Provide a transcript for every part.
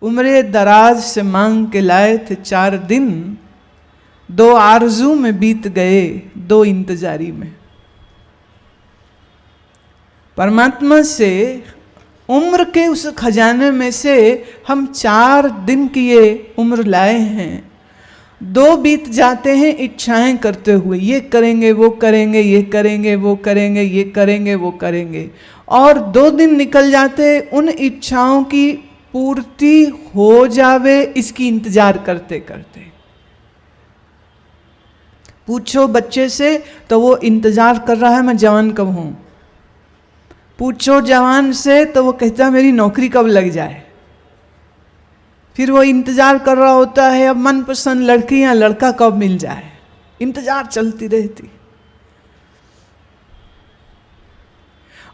उम्रे दराज से मांग के लाए थे 4 दिन, 2 आरजू में बीत गए 2 इंतजारी में। परमात्मा से उम्र के उस खजाने में से हम 4 दिन की ये उम्र लाए हैं। 2 बीत जाते हैं इच्छाएं करते हुए, ये करेंगे वो करेंगे, ये करेंगे वो करेंगे, ये करेंगे वो करेंगे, और 2 दिन निकल जाते उन इच्छाओं की पूर्ति हो जावे इसकी इंतजार करते करते। पूछो बच्चे से तो वो इंतजार कर रहा है मैं जवान कब हूं। पूछो जवान से तो वो कहता है मेरी नौकरी कब लग जाए। फिर वो इंतजार कर रहा होता है अब मनपसंद लड़की या लड़का कब मिल जाए। इंतजार चलती रहती।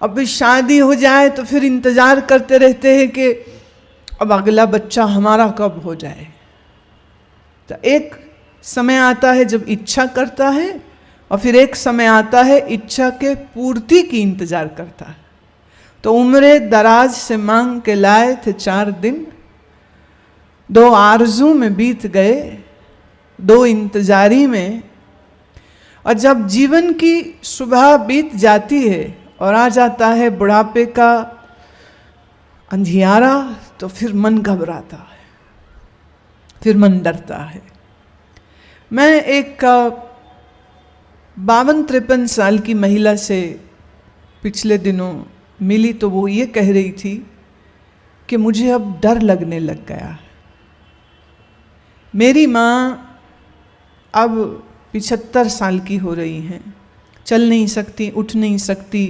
अब शादी हो जाए तो फिर इंतजार करते रहते हैं कि अब अगला बच्चा हमारा कब हो जाए। तो एक समय आता है जब इच्छा करता है, और फिर एक समय आता है इच्छा के पूर्ति की इंतजार करता है। तो उम्रे दराज से मांग के लाए थे 4 दिन, 2 आरजू में बीत गए 2 इंतजारी में। और जब जीवन की सुबह बीत जाती है और आ जाता है बुढ़ापे का अंधियारा, तो फिर मन घबराता है, फिर मन डरता है। मैं एक 52-53 साल की महिला से पिछले दिनों मिली, तो वो ये कह रही थी कि मुझे अब डर लगने लग गया। मेरी माँ अब 75 साल की हो रही हैं, चल नहीं सकती, उठ नहीं सकती,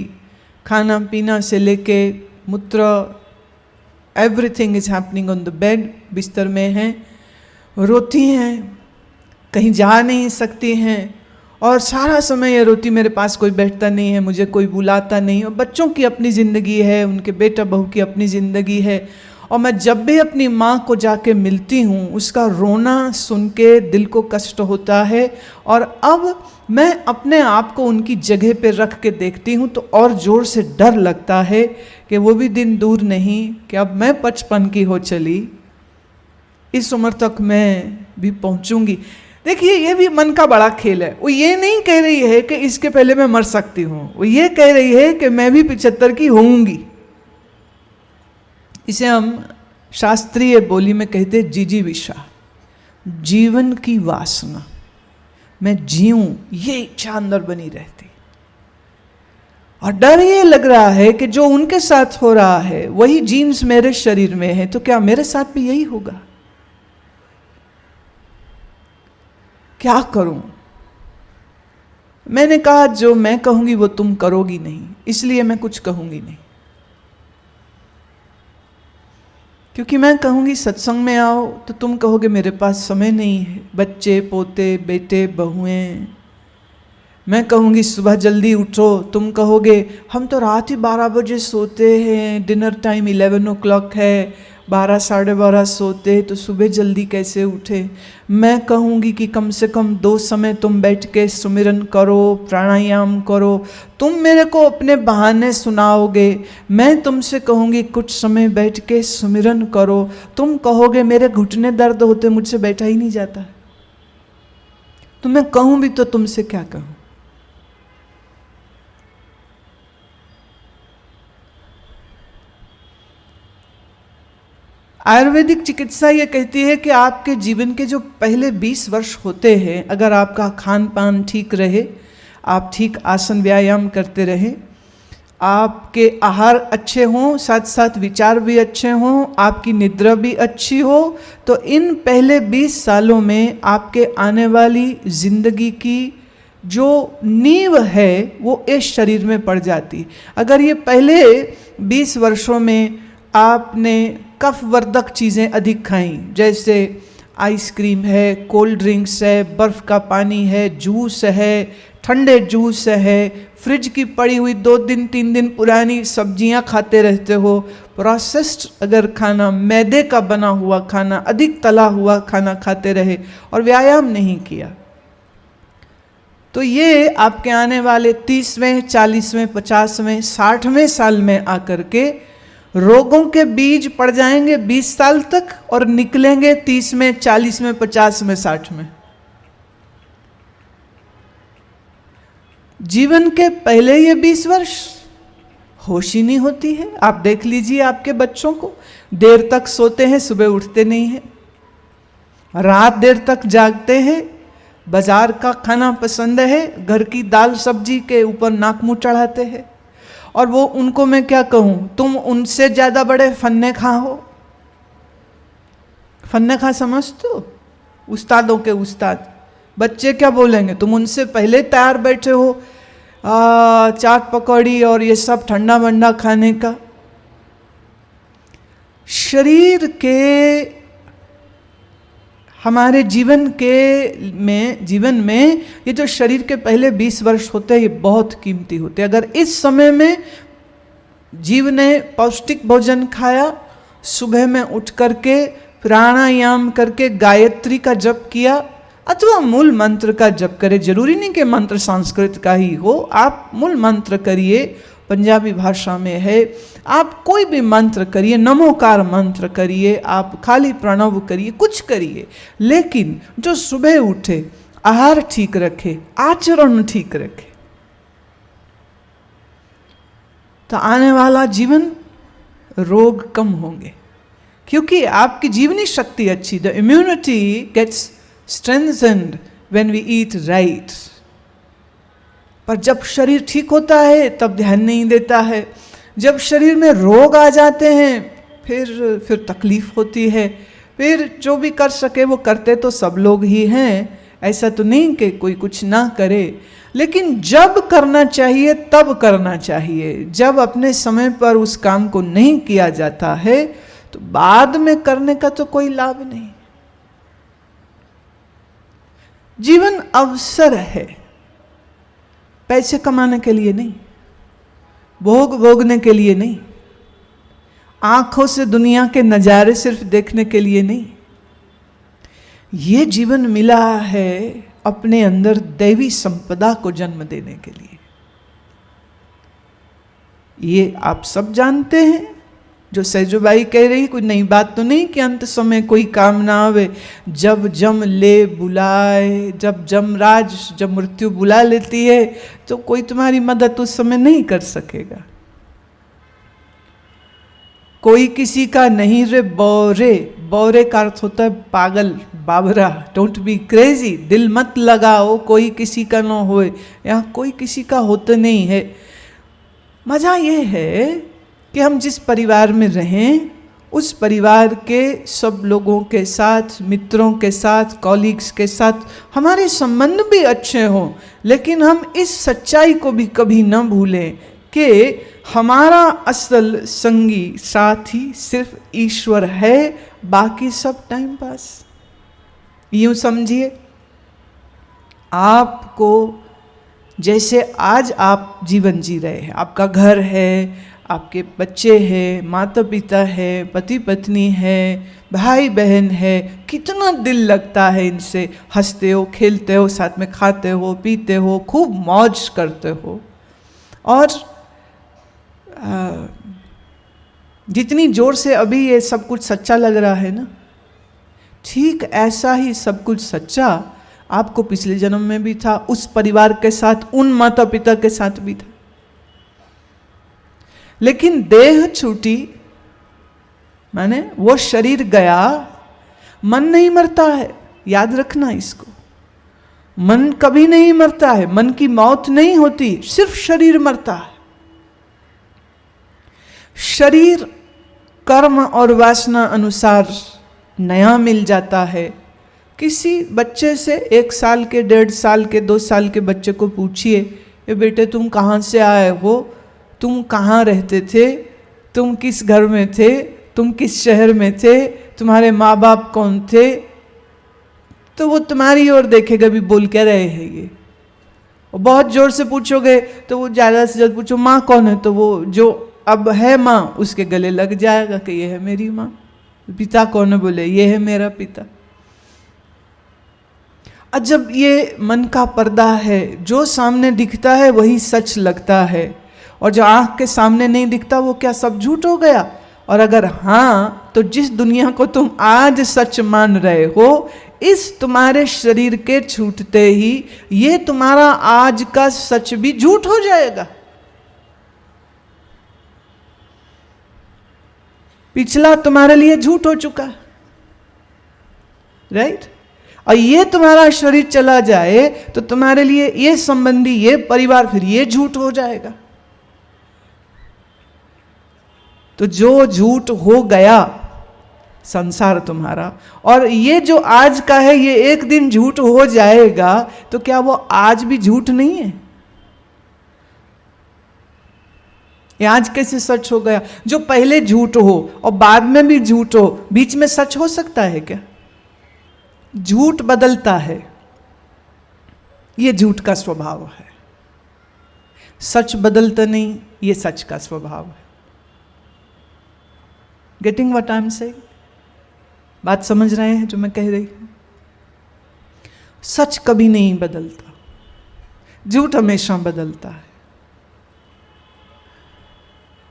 खाना पीना से लेके मूत्र everything is happening on the bed, बिस्तर में हैं, रोती हैं, कहीं जा नहीं सकती हैं, और सारा समय ये रोती मेरे पास कोई बैठता नहीं है, मुझे कोई बुलाता नहीं। और बच्चों की अपनी ज़िंदगी है, उनके बेटा बहू की अपनी ज़िंदगी है, और मैं जब भी अपनी माँ को जाके मिलती हूँ उसका रोना सुन के दिल को कष्ट होता है। और अब मैं अपने आप को उनकी जगह पे रख के देखती हूँ तो और ज़ोर से डर लगता है कि वो भी दिन दूर नहीं कि अब मैं 55 की हो चली, इस उम्र तक मैं भी पहुँचूँगी। देखिए ये भी मन का बड़ा खेल है। वो ये नहीं कह रही है कि इसके पहले मैं मर सकती हूँ, वो ये कह रही है कि मैं भी 75 की होंगी। इसे हम शास्त्रीय बोली में कहते जिजीविषा, जीवन की वासना, मैं जीऊं ये इच्छा अंदर बनी रहती। और डर ये लग रहा है कि जो उनके साथ हो रहा है वही जीन्स मेरे शरीर में है, तो क्या मेरे साथ भी यही होगा? क्या करूं? मैंने कहा जो मैं कहूंगी वो तुम करोगी नहीं, इसलिए मैं कुछ कहूंगी नहीं। क्योंकि मैं कहूंगी सत्संग में आओ तो तुम कहोगे मेरे पास समय नहीं है, बच्चे पोते बेटे बहुएं। मैं कहूंगी सुबह जल्दी उठो, तुम कहोगे हम तो रात ही 12 बजे सोते हैं, डिनर टाइम 11 o'clock है, 12 साढ़े 12 सोते तो सुबह जल्दी कैसे उठे। मैं कहूँगी कि कम से कम 2 समय तुम बैठ के सुमिरन करो, प्राणायाम करो। तुम मेरे को अपने बहाने सुनाओगे, मैं तुमसे कहूँगी कुछ समय बैठ के सुमिरन करो। तुम कहोगे मेरे घुटने दर्द होते, मुझसे बैठा ही नहीं जाता। तो मैं कहूँ भी तो तुमसे क्या कहूँ? आयुर्वेदिक चिकित्सा ये कहती है कि आपके जीवन के जो पहले 20 वर्ष होते हैं, अगर आपका खान पान ठीक रहे, आप ठीक आसन व्यायाम करते रहें, आपके आहार अच्छे हों, साथ साथ विचार भी अच्छे हों, आपकी निद्रा भी अच्छी हो, तो इन पहले 20 सालों में आपके आने वाली जिंदगी की जो नींव है वो इस शरीर में पड़ जाती। अगर ये पहले 20 वर्षों में आपने कफवर्धक चीज़ें अधिक खाई, जैसे आइसक्रीम है, कोल्ड ड्रिंक्स है, बर्फ़ का पानी है, जूस है, ठंडे जूस है, फ्रिज की पड़ी हुई 2 दिन 3 दिन पुरानी सब्जियां खाते रहते हो, प्रोसेस्ड अगर खाना, मैदे का बना हुआ खाना, अधिक तला हुआ खाना खाते रहे और व्यायाम नहीं किया, तो ये आपके आने वाले 30वें, 40वें, 50वें, 60वें साल में आकर के रोगों के बीज पड़ जाएंगे 20 साल तक और निकलेंगे 30 में, 40 में, 50 में, 60 में। जीवन के पहले ये 20 वर्ष होश ही नहीं होती है। आप देख लीजिए आपके बच्चों को, देर तक सोते हैं, सुबह उठते नहीं हैं, रात देर तक जागते हैं, बाजार का खाना पसंद है, घर की दाल सब्जी के ऊपर नाक मुंह चढ़ाते हैं। और वो उनको मैं क्या कहूँ, तुम उनसे ज़्यादा बड़े फन्ने खा हो। फन्ने खा समझते हो? उस्तादों के उस्ताद। बच्चे क्या बोलेंगे, तुम उनसे पहले तैयार बैठे हो चाट पकौड़ी और ये सब ठंडा वंडा खाने का। शरीर के हमारे जीवन में ये जो शरीर के पहले 20 वर्ष होते हैं ये बहुत कीमती होते हैं। अगर इस समय में जीव ने पौष्टिक भोजन खाया, सुबह में उठ करके प्राणायाम करके गायत्री का जप किया अथवा मूल मंत्र का जप करे, जरूरी नहीं कि मंत्र संस्कृत का ही हो, आप मूल मंत्र करिए, पंजाबी भाषा में है, आप कोई भी मंत्र करिए, नमोकार मंत्र करिए, आप खाली प्रणव करिए, कुछ करिए, लेकिन जो सुबह उठे आहार ठीक रखे, आचरण ठीक रखे, तो आने वाला जीवन रोग कम होंगे, क्योंकि आपकी जीवनी शक्ति अच्छी, the immunity gets strengthened when we eat right। पर जब शरीर ठीक होता है तब ध्यान नहीं देता है, जब शरीर में रोग आ जाते हैं फिर तकलीफ होती है, फिर जो भी कर सके वो करते तो सब लोग ही हैं, ऐसा तो नहीं कि कोई कुछ ना करे, लेकिन जब करना चाहिए तब करना चाहिए। जब अपने समय पर उस काम को नहीं किया जाता है तो बाद में करने का तो कोई लाभ नहीं। जीवन अवसर है, पैसे कमाने के लिए नहीं, भोग भोगने के लिए नहीं, आंखों से दुनिया के नज़ारे सिर्फ देखने के लिए नहीं। ये जीवन मिला है अपने अंदर दैवी संपदा को जन्म देने के लिए। ये आप सब जानते हैं, जो सैजोबाई कह रही, कोई नई बात तो नहीं कि अंत समय कोई काम ना आवे, जब जम ले बुलाए, जब मृत्यु बुला लेती है तो कोई तुम्हारी मदद उस समय नहीं कर सकेगा। कोई किसी का नहीं रे बौरे, बौरे का अर्थ होता है पागल, बाबरा, डोंट बी क्रेजी, दिल मत लगाओ, कोई किसी का ना होए, यहाँ कोई किसी का होता नहीं है। मजा ये है कि हम जिस परिवार में रहें उस परिवार के सब लोगों के साथ, मित्रों के साथ, कॉलीग्स के साथ हमारे संबंध भी अच्छे हों, लेकिन हम इस सच्चाई को भी कभी न भूलें कि हमारा असल संगी साथी सिर्फ ईश्वर है, बाकी सब टाइम पास। यूँ समझिए, आपको जैसे आज आप जीवन जी रहे हैं, आपका घर है, आपके बच्चे हैं, माता पिता है, पति पत्नी है, भाई बहन है, कितना दिल लगता है इनसे, हंसते हो, खेलते हो, साथ में खाते हो, पीते हो, खूब मौज करते हो, और जितनी जोर से अभी ये सब कुछ सच्चा लग रहा है ना, ठीक ऐसा ही सब कुछ सच्चा आपको पिछले जन्म में भी था, उस परिवार के साथ, उन माता पिता के साथ भी था। लेकिन देह छूटी, माने वो शरीर गया, मन नहीं मरता है, याद रखना इसको। मन कभी नहीं मरता है, मन की मौत नहीं होती, सिर्फ शरीर मरता है। शरीर कर्म और वासना अनुसार नया मिल जाता है। किसी बच्चे से 1 साल के, 1.5 साल के, 2 साल के बच्चे को पूछिए, ये बेटे तुम कहाँ से आए हो, तुम कहाँ रहते थे, तुम किस घर में थे, तुम किस शहर में थे, तुम्हारे माँ बाप कौन थे, तो वो तुम्हारी ओर देखेगा भी बोल क्या रहे हैं ये। और बहुत जोर से पूछोगे तो वो ज़्यादा से ज़्यादा पूछो माँ कौन है, तो वो जो अब है माँ उसके गले लग जाएगा कि ये है मेरी माँ। पिता कौन है, बोले ये है मेरा पिता। जब ये मन का पर्दा है, जो सामने दिखता है वही सच लगता है, और जो आँख के सामने नहीं दिखता वो क्या सब झूठ हो गया। और अगर हाँ, तो जिस दुनिया को तुम आज सच मान रहे हो, इस तुम्हारे शरीर के छूटते ही ये तुम्हारा आज का सच भी झूठ हो जाएगा। पिछला तुम्हारे लिए झूठ हो चुका, राइट? और ये तुम्हारा शरीर चला जाए तो तुम्हारे लिए ये संबंधी, ये परिवार, फिर ये झूठ हो जाएगा। तो जो झूठ हो गया संसार तुम्हारा, और ये जो आज का है ये एक दिन झूठ हो जाएगा, तो क्या वो आज भी झूठ नहीं है? ये आज कैसे सच हो गया? जो पहले झूठ हो और बाद में भी झूठ हो, बीच में सच हो सकता है क्या? झूठ बदलता है, ये झूठ का स्वभाव है। सच बदलता नहीं, ये सच का स्वभाव है। Getting what I am saying? बात समझ रहे हैं जो मैं कह रही हूं? सच कभी नहीं बदलता, झूठ हमेशा बदलता है।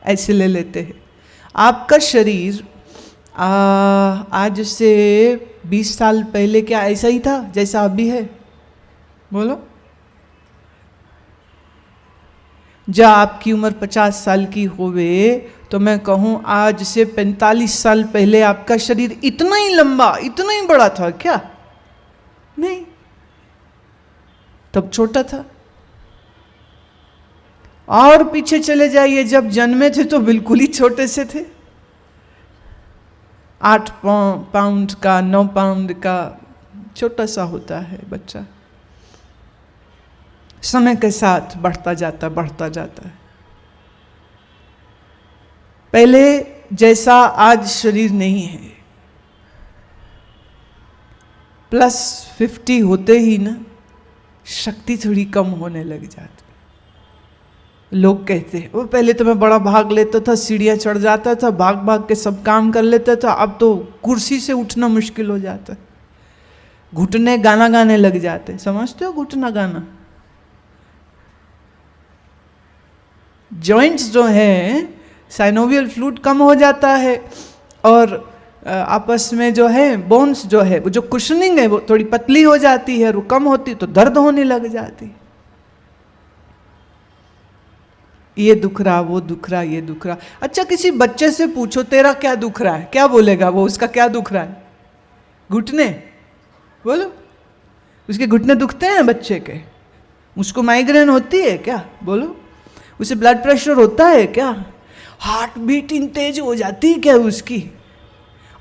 ऐसे ले लेते हैं, आपका शरीर आज से 20 साल पहले क्या ऐसा ही था जैसा अभी है? बोलो। जब आपकी उम्र 50 साल की होवे तो मैं कहूं आज से 45 साल पहले आपका शरीर इतना ही लंबा, इतना ही बड़ा था क्या? नहीं, तब छोटा था। और पीछे चले जाइए, जब जन्मे थे तो बिल्कुल ही छोटे से थे। 8 पाउंड का, 9 पाउंड का छोटा सा होता है बच्चा। समय के साथ बढ़ता जाता है। पहले जैसा आज शरीर नहीं है। +50 होते ही ना शक्ति थोड़ी कम होने लग जाती। लोग कहते हैं वो पहले तो मैं बड़ा भाग लेता था, सीढ़ियाँ चढ़ जाता था, भाग भाग के सब काम कर लेता था, अब तो कुर्सी से उठना मुश्किल हो जाता है, घुटने गाना गाने लग जाते। समझते हो घुटना गाना? जॉइंट्स जो हैं, साइनोवियल फ्लूइड कम हो जाता है, और आपस में जो है बोन्स जो है, वो जो कुशनिंग है वो थोड़ी पतली हो जाती है, और वो कम होती तो दर्द होने लग जाती। ये दुख रहा, वो दुख रहा, ये दुख रहा। अच्छा, किसी बच्चे से पूछो तेरा क्या दुख रहा है, क्या बोलेगा वो? उसका क्या दुख रहा है? घुटने। बोलो, उसके घुटने दुखते हैं बच्चे के? उसको माइग्रेन होती है क्या? बोलो, उसे ब्लड प्रेशर होता है क्या? हार्ट बीटिंग तेज हो जाती है क्या उसकी?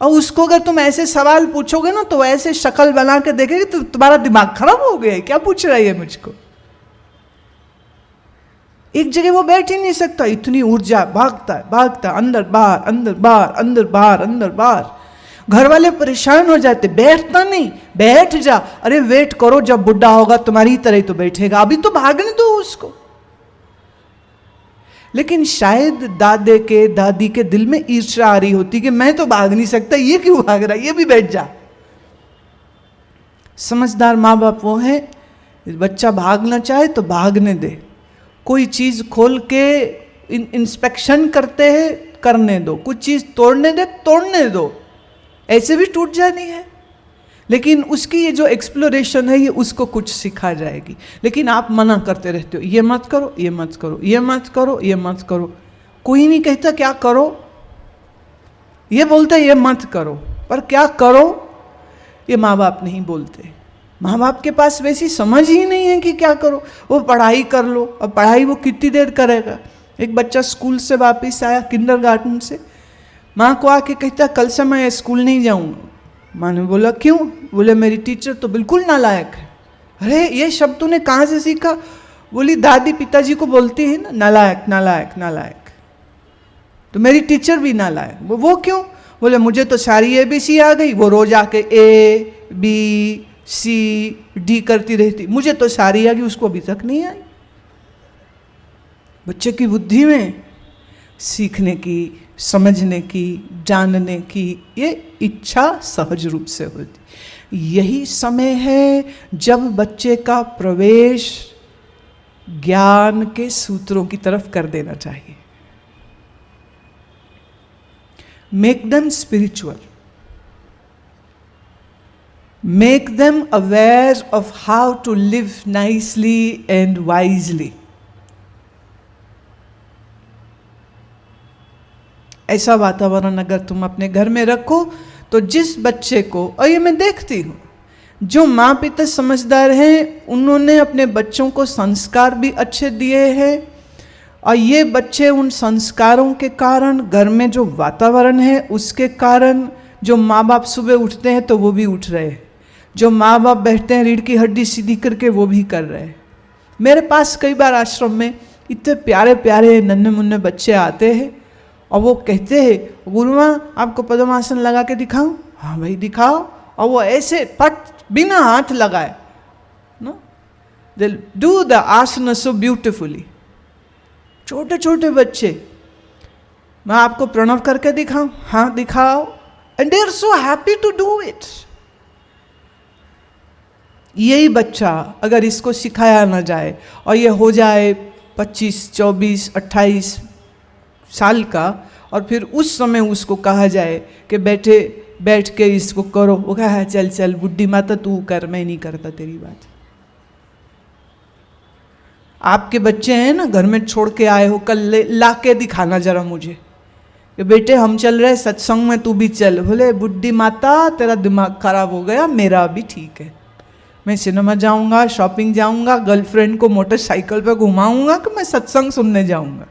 और उसको अगर तुम ऐसे सवाल पूछोगे ना तो ऐसे शक्ल बना के देखेगी तो तुम्हारा दिमाग खराब हो गया है, क्या पूछ रहा है मुझको? एक जगह वो बैठ ही नहीं सकता, इतनी ऊर्जा, भागता है अंदर बाहर, अंदर बाहर, अंदर बाहर, अंदर बाहर। घर वाले परेशान हो जाते, बैठता नहीं, बैठ जा। अरे वेट करो, जब बुढ़ा होगा तुम्हारी तरह ही तो बैठेगा, अभी तो भागने दो उसको। लेकिन शायद दादे के, दादी के दिल में ईर्ष्या आ रही होती कि मैं तो भाग नहीं सकता, ये क्यों भाग रहा है, ये भी बैठ जा। समझदार माँ बाप वो है, बच्चा भागना चाहे तो भागने दे। कोई चीज़ खोल के इंस्पेक्शन करते हैं, करने दो। कुछ चीज़ तोड़ने दे, तोड़ने दो, ऐसे भी टूट जानी है। लेकिन उसकी ये जो एक्सप्लोरेशन है ये उसको कुछ सिखा जाएगी। लेकिन आप मना करते रहते हो, ये मत करो, ये मत करो, ये मत करो, ये मत करो। कोई नहीं कहता क्या करो, ये बोलता ये मत करो, पर क्या करो ये माँ बाप नहीं बोलते। माँ बाप के पास वैसी समझ ही नहीं है कि क्या करो। वो पढ़ाई कर लो, और पढ़ाई वो कितनी देर करेगा? एक बच्चा स्कूल से वापस आया, किंडरगार्टन से, माँ को आके कहता कल से मैं स्कूल नहीं जाऊँगा। माँ ने बोला क्यों? बोले मेरी टीचर तो बिल्कुल नालायक है। अरे ये शब्द तूने कहाँ से सीखा? बोली दादी पिताजी को बोलती है ना, नालायक नालायक नालायक, तो मेरी टीचर भी नालायक। वो क्यों? बोले मुझे तो सारी ABC आ गई, वो रोज आके ABCD करती रहती, मुझे तो सारी आ गई, उसको अभी तक नहीं आई। बच्चे की बुद्धि में सीखने की, समझने की, जानने की ये इच्छा सहज रूप से होती। यही समय है जब बच्चे का प्रवेश ज्ञान के सूत्रों की तरफ कर देना चाहिए। make them spiritual, make them aware of how to live nicely and wisely. ऐसा वातावरण अगर तुम अपने घर में रखो तो जिस बच्चे को, और ये मैं देखती हूँ, जो माँ पिता समझदार हैं उन्होंने अपने बच्चों को संस्कार भी अच्छे दिए हैं, और ये बच्चे उन संस्कारों के कारण, घर में जो वातावरण है उसके कारण, जो माँ बाप सुबह उठते हैं तो वो भी उठ रहे हैं, जो माँ बाप बैठते हैं रीढ़ की हड्डी सीधी करके वो भी कर रहे हैं। मेरे पास कई बार आश्रम में इतने प्यारे प्यारे नन्हे मुन्ने बच्चे आते हैं और वो कहते हैं गुरुमा आपको पद्मासन लगा के दिखाऊं? हाँ भाई दिखाओ। और वो ऐसे पट बिना हाथ लगाए, नो, दे डू द आसन सो ब्यूटिफुली। छोटे छोटे बच्चे, मैं आपको प्रणव करके दिखाऊं? हाँ दिखाओ। And they are so happy to do it. यही बच्चा अगर इसको सिखाया ना जाए और ये हो जाए 25, 24, 28 साल का, और फिर उस समय उसको कहा जाए कि बैठ के इसको करो, वो कहा चल चल बुड्ढी माता तू कर, मैं नहीं करता तेरी बात। आपके बच्चे हैं ना घर में छोड़ के आए हो, कल ला के दिखाना जरा मुझे कि बेटे हम चल रहे सत्संग में, तू भी चल। बोले बुड्ढी माता तेरा दिमाग खराब हो गया, मेरा भी ठीक है, मैं सिनेमा जाऊंगा, शॉपिंग जाऊंगा, गर्लफ्रेंड को मोटरसाइकिल पे घुमाऊंगा कि मैं सत्संग सुनने जाऊंगा।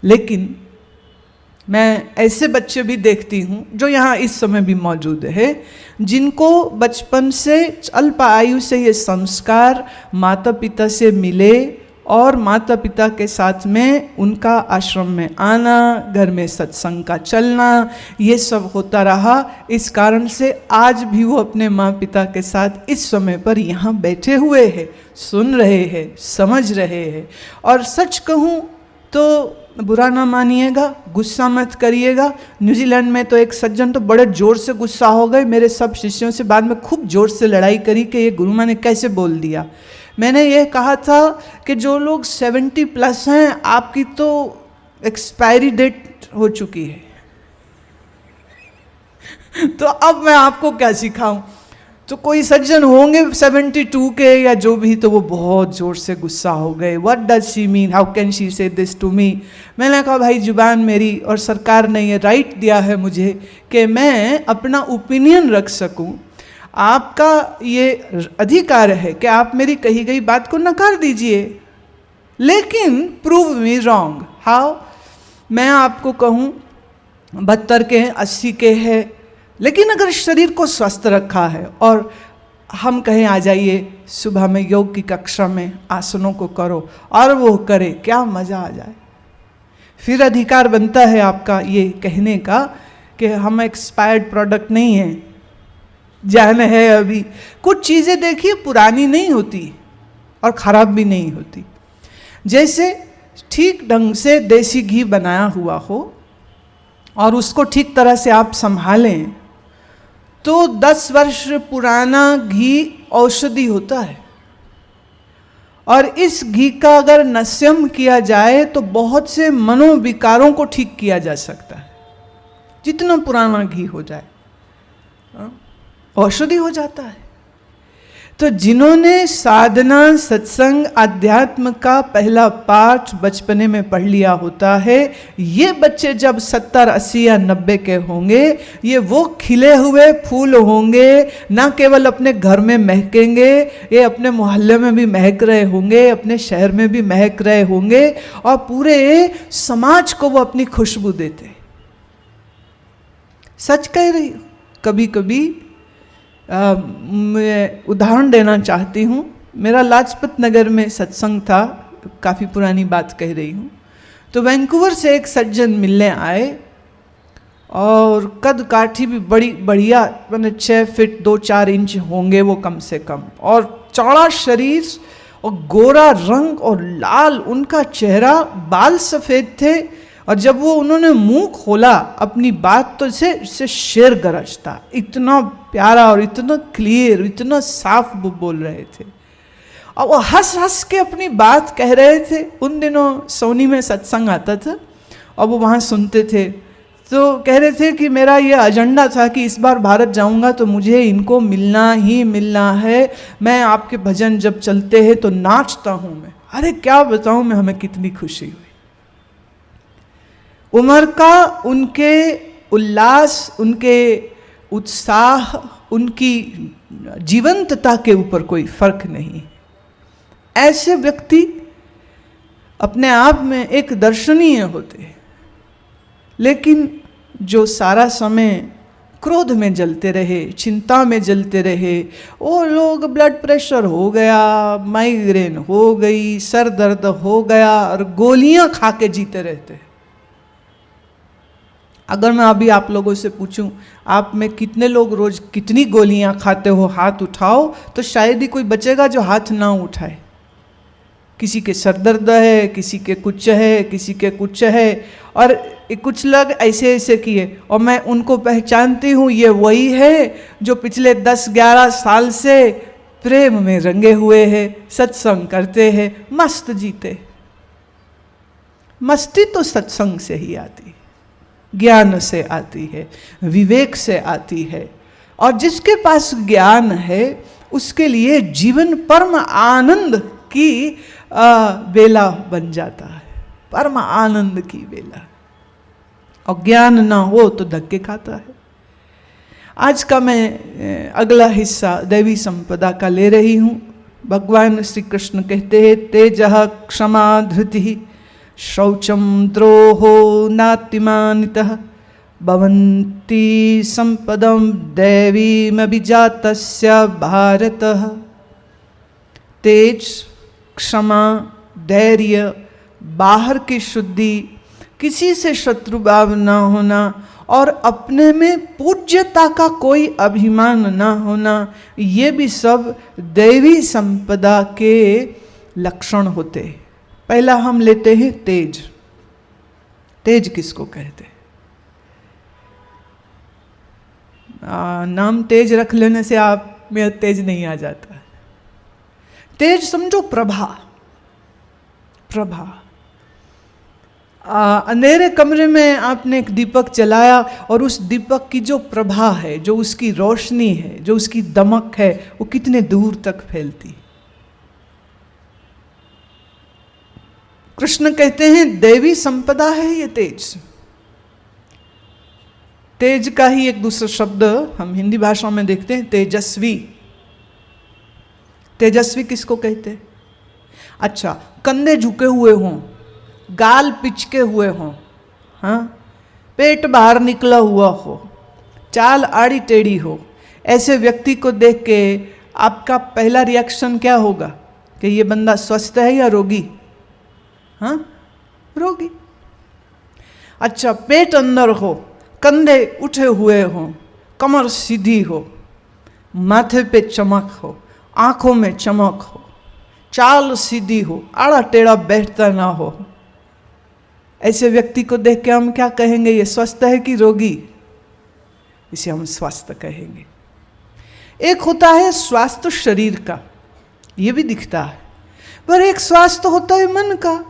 लेकिन मैं ऐसे बच्चे भी देखती हूँ जो यहाँ इस समय भी मौजूद है, जिनको बचपन से अल्प आयु से ये संस्कार माता पिता से मिले और माता पिता के साथ में उनका आश्रम में आना, घर में सत्संग का चलना, ये सब होता रहा। इस कारण से आज भी वो अपने माँ पिता के साथ इस समय पर यहाँ बैठे हुए हैं, सुन रहे हैं, समझ रहे हैं। और सच कहूँ तो बुरा ना मानिएगा, गुस्सा मत करिएगा। न्यूजीलैंड में तो एक सज्जन तो बड़े जोर से गुस्सा हो गए, मेरे सब शिष्यों से बाद में खूब जोर से लड़ाई करी कि ये गुरु माँ ने कैसे बोल दिया। मैंने ये कहा था कि जो लोग 70+ हैं, आपकी तो एक्सपायरी डेट हो चुकी है तो अब मैं आपको क्या सिखाऊं। तो कोई सज्जन होंगे 72 के या जो भी, तो वो बहुत जोर से गुस्सा हो गए। What does she mean, how can she से दिस टू मी। मैंने कहा भाई जुबान मेरी, और सरकार ने ये राइट दिया है मुझे कि मैं अपना ओपिनियन रख सकूं। आपका ये अधिकार है कि आप मेरी कही गई बात को नकार दीजिए, लेकिन प्रूव मी रॉन्ग। हाउ, मैं आपको कहूँ 72 के हैं, 80 के हैं, लेकिन अगर शरीर को स्वस्थ रखा है और हम कहें आ जाइए सुबह में योग की कक्षा में, आसनों को करो, और वो करे, क्या मज़ा आ जाए। फिर अधिकार बनता है आपका ये कहने का कि हम एक्सपायर्ड प्रोडक्ट नहीं हैं, जान है अभी। कुछ चीज़ें देखिए पुरानी नहीं होती और ख़राब भी नहीं होती। जैसे ठीक ढंग से देसी घी बनाया हुआ हो और उसको ठीक तरह से आप संभालें तो 10 वर्ष पुराना घी औषधि होता है, और इस घी का अगर नस्यम किया जाए तो बहुत से मनोविकारों को ठीक किया जा सकता है। जितना पुराना घी हो जाए औषधि हो जाता है। तो जिन्होंने साधना, सत्संग, अध्यात्म का पहला पाठ बचपने में पढ़ लिया होता है, ये बच्चे जब 70, 80 या 90 के होंगे, ये वो खिले हुए फूल होंगे। ना केवल अपने घर में महकेंगे, ये अपने मोहल्ले में भी महक रहे होंगे, अपने शहर में भी महक रहे होंगे, और पूरे समाज को वो अपनी खुशबू देते। सच कह रही हूँ। कभी कभी मैं उदाहरण देना चाहती हूँ। मेरा लाजपत नगर में सत्संग था, काफ़ी पुरानी बात कह रही हूँ। तो वैंकूवर से एक सज्जन मिलने आए, और कद काठी भी बड़ी बढ़िया, मैंने 6 फीट 2-4 इंच होंगे वो कम से कम, और चौड़ा शरीर और गोरा रंग और लाल उनका चेहरा, बाल सफ़ेद थे। और जब वो उन्होंने मुंह खोला अपनी बात, तो इसे शेर गरजता, इतना प्यारा और इतना क्लियर, इतना साफ वो बोल रहे थे, और वो हंस हंस के अपनी बात कह रहे थे। उन दिनों सोनी में सत्संग आता था, और वो वहाँ सुनते थे। तो कह रहे थे कि मेरा ये एजेंडा था कि इस बार भारत जाऊंगा तो मुझे इनको मिलना ही मिलना है। मैं आपके भजन जब चलते हैं तो नाचता हूँ मैं। अरे क्या बताऊँ मैं, हमें कितनी खुशी हुई। उम्र का उनके उल्लास, उनके उत्साह, उनकी जीवंतता के ऊपर कोई फर्क नहीं। ऐसे व्यक्ति अपने आप में एक दर्शनीय होते हैं। लेकिन जो सारा समय क्रोध में जलते रहे, चिंता में जलते रहे, वो लोग ब्लड प्रेशर हो गया, माइग्रेन हो गई, सर दर्द हो गया और गोलियां खा के जीते रहते। अगर मैं अभी आप लोगों से पूछूं आप में कितने लोग रोज कितनी गोलियां खाते हो, हाथ उठाओ, तो शायद ही कोई बचेगा जो हाथ ना उठाए। किसी के सर दर्द है, किसी के कुछ है, किसी के कुछ है, और कुछ लोग ऐसे ऐसे किए। और मैं उनको पहचानती हूँ, ये वही है जो पिछले 10-11 साल से प्रेम में रंगे हुए हैं, सत्संग करते हैं, मस्त जीते। मस्ती तो सत्संग से ही आती है, ज्ञान से आती है, विवेक से आती है। और जिसके पास ज्ञान है उसके लिए जीवन परम आनंद की बेला बन जाता है, परम आनंद की बेला। और ज्ञान ना हो तो धक्के खाता है। आज का मैं अगला हिस्सा दैवी संपदा का ले रही हूँ। भगवान श्री कृष्ण कहते हैं, तेजः क्षमा धृतिः शौचम द्रोहो नातिमानितः भवन्ति संपदं दैवीमभिजातस्य भारतः। तेज, क्षमा, धैर्य, बाहर की शुद्धि, किसी से शत्रुभाव न होना और अपने में पूज्यता का कोई अभिमान न होना, ये भी सब दैवी संपदा के लक्षण होते हैं। पहला हम लेते हैं तेज। तेज किसको कहते हैं? नाम तेज रख लेने से आप में तेज नहीं आ जाता। तेज समझो प्रभा। प्रभा, अंधेरे कमरे में आपने एक दीपक जलाया और उस दीपक की जो प्रभा है, जो उसकी रोशनी है, जो उसकी दमक है, वो कितने दूर तक फैलती। कृष्ण कहते हैं दैवी संपदा है ये तेज। तेज का ही एक दूसरा शब्द हम हिंदी भाषा में देखते हैं, तेजस्वी। तेजस्वी किसको कहते हैं? अच्छा, कंधे झुके हुए हों, गाल पिचके हुए हों, हाँ, पेट बाहर निकला हुआ हो, चाल आड़ी टेढ़ी हो, ऐसे व्यक्ति को देख के आपका पहला रिएक्शन क्या होगा कि ये बंदा स्वस्थ है या रोगी? हाँ, रोगी। अच्छा, पेट अंदर हो, कंधे उठे हुए हों, कमर सीधी हो, माथे पे चमक हो, आंखों में चमक हो, चाल सीधी हो, आड़ा टेढ़ा बैठता ना हो, ऐसे व्यक्ति को देख के हम क्या कहेंगे? ये स्वस्थ है कि रोगी? इसे हम स्वस्थ कहेंगे। एक होता है स्वास्थ्य शरीर का, ये भी दिखता है, पर एक स्वास्थ्य होता है मन का।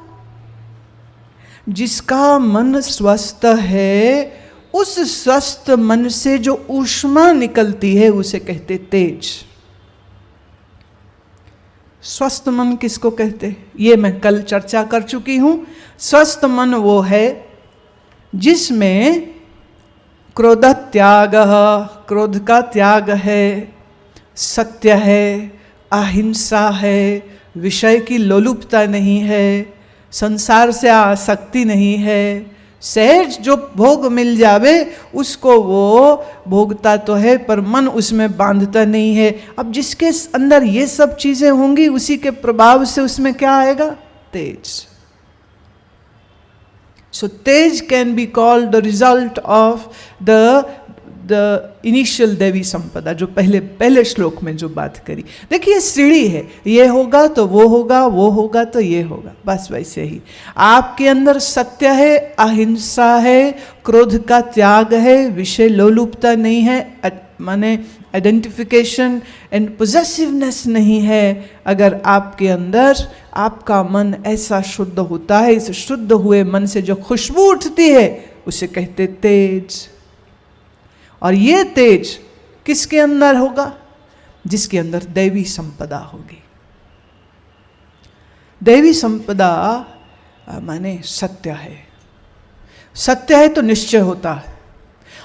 जिसका मन स्वस्थ है, उस स्वस्थ मन से जो ऊष्मा निकलती है उसे कहते तेज। स्वस्थ मन किसको कहते? ये मैं कल चर्चा कर चुकी हूं। स्वस्थ मन वो है जिसमें क्रोध त्याग, क्रोध का त्याग है, सत्य है, अहिंसा है, विषय की लोलुपता नहीं है, संसार से आसक्ति नहीं है, सहज जो भोग मिल जावे उसको वो भोगता तो है पर मन उसमें बांधता नहीं है। अब जिसके अंदर ये सब चीजें होंगी उसी के प्रभाव से उसमें क्या आएगा? तेज। So tej can be called the result of the initial देवी संपदा, जो पहले श्लोक में जो बात करी। देखिए सीढ़ी है, ये होगा तो वो होगा, वो होगा तो ये होगा, बस वैसे ही आपके अंदर सत्य है, अहिंसा है, क्रोध का त्याग है, विषय लोलुपता नहीं है, माने आइडेंटिफिकेशन एंड पोजेसिवनेस नहीं है, अगर आपके अंदर आपका मन ऐसा शुद्ध होता है, इस शुद्ध हुए मन से जो खुशबू उठती है उसे कहते तेज। और ये तेज किसके अंदर होगा? जिसके अंदर दैवी संपदा होगी। दैवी संपदा माने सत्य है। सत्य है तो निश्चय होता है,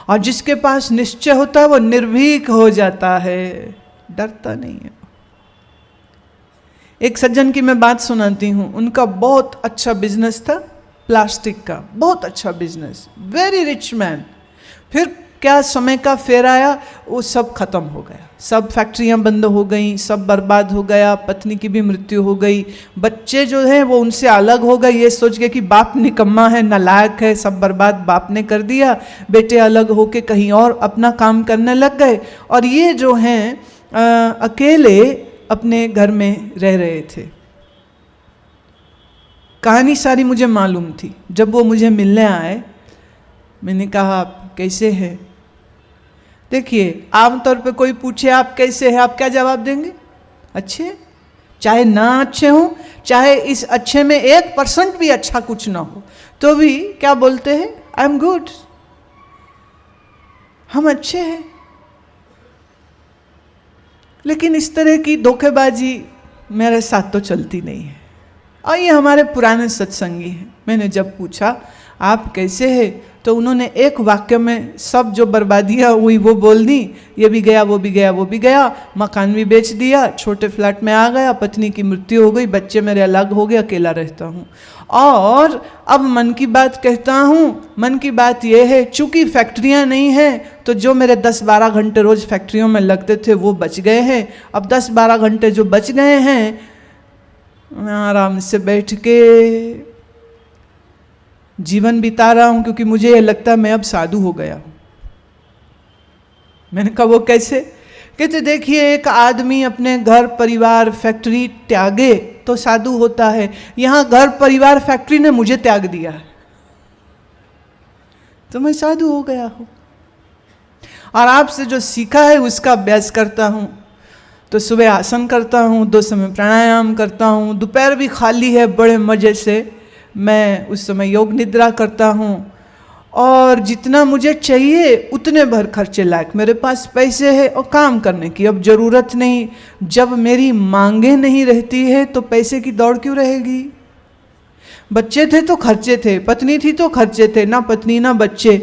और जिसके पास निश्चय होता है वो निर्भीक हो जाता है, डरता नहीं है। एक सज्जन की मैं बात सुनाती हूँ। उनका बहुत अच्छा बिजनेस था, प्लास्टिक का बहुत अच्छा बिजनेस, वेरी रिच मैन। फिर क्या समय का फेर आया, वो सब खत्म हो गया, सब फैक्ट्रियां बंद हो गई, सब बर्बाद हो गया, पत्नी की भी मृत्यु हो गई, बच्चे जो हैं वो उनसे अलग हो गए, ये सोच के कि बाप निकम्मा है, नालायक है, सब बर्बाद बाप ने कर दिया। बेटे अलग होके कहीं और अपना काम करने लग गए, और ये जो हैं अकेले अपने घर में रह रहे थे। कहानी सारी मुझे मालूम थी। जब वो मुझे मिलने आए, मैंने कहा आप कैसे हैं? देखिए, आमतौर पे कोई पूछे आप कैसे हैं, आप क्या जवाब देंगे? अच्छे। चाहे ना अच्छे हों, चाहे इस अच्छे में 1% भी अच्छा कुछ ना हो, तो भी क्या बोलते हैं? आई एम गुड, हम अच्छे हैं। लेकिन इस तरह की धोखेबाजी मेरे साथ तो चलती नहीं है। और ये हमारे पुराने सत्संगी हैं। मैंने जब पूछा आप कैसे हैं, तो उन्होंने एक वाक्य में सब जो बर्बादियाँ हुई वो बोल दी। ये भी गया, वो भी गया, वो भी गया, मकान भी बेच दिया, छोटे फ्लैट में आ गया, पत्नी की मृत्यु हो गई, बच्चे मेरे अलग हो गए, अकेला रहता हूँ। और अब मन की बात कहता हूँ। मन की बात ये है, चूंकि फैक्ट्रियाँ नहीं हैं तो जो मेरे 10-12 घंटे रोज़ फैक्ट्रियों में लगते थे वो बच गए हैं। अब 10-12 घंटे जो बच गए हैं, मैं आराम से बैठ के जीवन बिता रहा हूं, क्योंकि मुझे यह लगता है मैं अब साधु हो गया हूं। मैंने कहा वो कैसे? कहते देखिए, एक आदमी अपने घर परिवार फैक्ट्री त्यागे तो साधु होता है, यहां घर परिवार फैक्ट्री ने मुझे त्याग दिया है तो मैं साधु हो गया हूं। और आपसे जो सीखा है उसका अभ्यास करता हूं। तो सुबह आसन करता हूं, 2 समय प्राणायाम करता हूं, दोपहर भी खाली है, बड़े मजे से मैं उस समय योग निद्रा करता हूँ, और जितना मुझे चाहिए उतने भर खर्चे लायक मेरे पास पैसे है और काम करने की अब ज़रूरत नहीं। जब मेरी मांगे नहीं रहती है तो पैसे की दौड़ क्यों रहेगी? बच्चे थे तो खर्चे थे, पत्नी थी तो खर्चे थे, ना पत्नी ना बच्चे।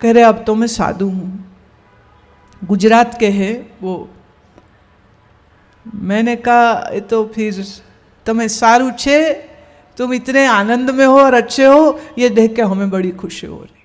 कह रहे अब तो मैं साधु हूँ। गुजरात के हैं वो। मैंने कहा तो फिर तुम्हें सारू छे, तुम इतने आनंद में हो और अच्छे हो, ये देख के हमें बड़ी खुशी हो रही।